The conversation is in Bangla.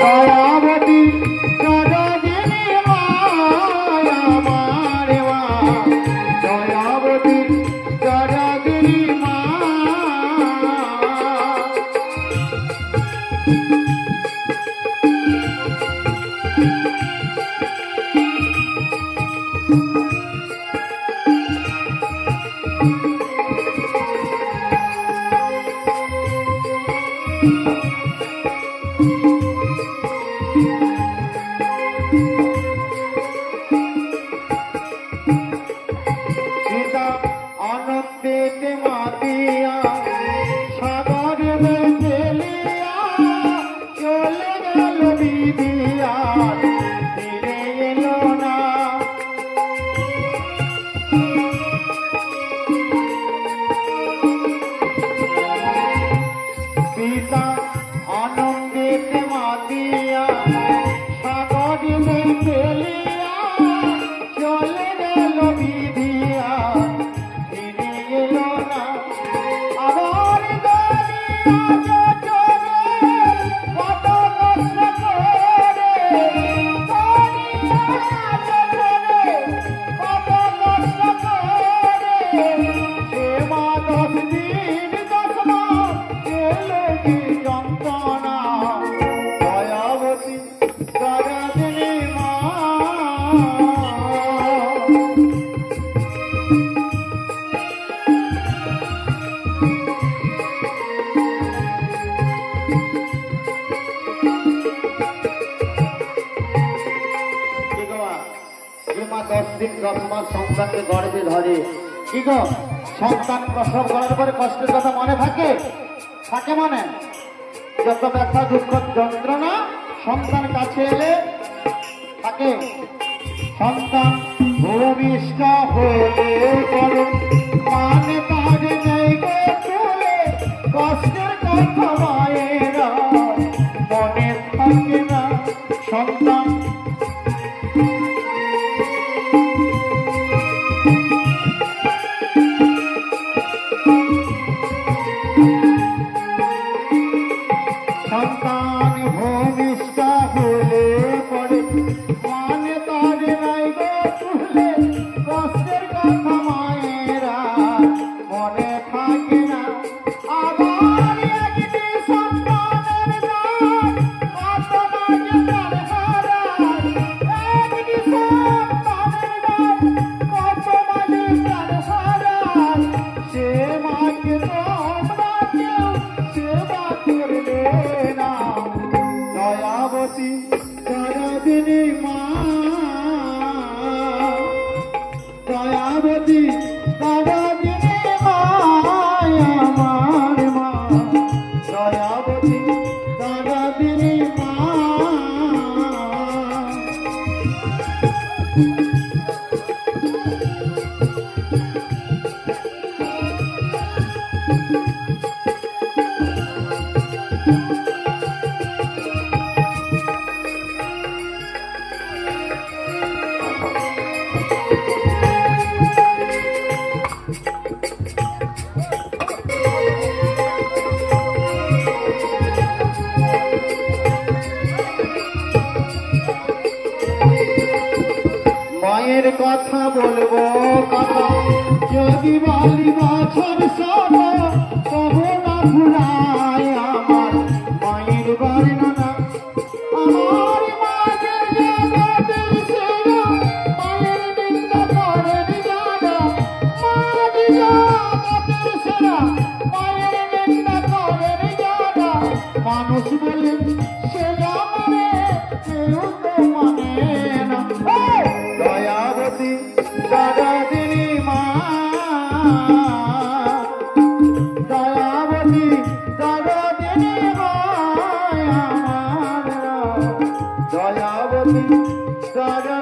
দয়াবতী জগদিনী মা আমার মা, দয়াবতী জগদিনী মা। আনন্দেতে মাতিয়া সাগরে ফেলিয়া চলে গেল বিদিয়া, ফিরে এলো না। পিতা আনন্দেতে মাতিয়া সাগরে ফেলিয়া চলে গেল বিদিয়া, মা 10 দিন 10 মাস সন্তানকে গর্ভে ধরে। কি গো, সন্তান প্রসব করার পরে কষ্টের কথা মনে থাকে? থাকে মনে? যত ব্যথা দুঃখ যন্ত্রণা সন্তান কাছে এলে থাকে। সন্তান ভূমিষ্ঠ হলে পরে মানে তার নেই গো চলে, কষ্টের কথা মায়েরা মনে থাকে না। সন্তান সন্তান ভূমিষ্ঠ হলে পরে মানে তার নাই গো চলে, কষ্টের কথা মায়েরা মনে থাকে না। আবার একটি সন্তানের দান কত মাঝে প্রাণ হারায়, একটি সন্তানের দান কত মাঝে প্রাণ হারায়। সে মাকে তোমরা কেউ সেবা করলে না, দয়াবতী জগদিনী মা, দয়াবতী জগদিনী মা আমার মা, দয়াবতী জগদিনী মা। মায়ের কথা বলবো কথা যদি বলি বছর সব, তবু না ভুলায় আমার মায়ের বর্ণনা। আমার মায়ের জগতের সেরা, মায়ের নিন্দা করেন যারা, মায়ের জগতের সেরা, মায়ের নিন্দা করেন যারা। মানুষ বলে সে জানে কেউ তো মানে না। দয়াবতী জগদিনী মা, দয়াবতী জগদিনী মা আমার, দয়াবতী জগদিনী।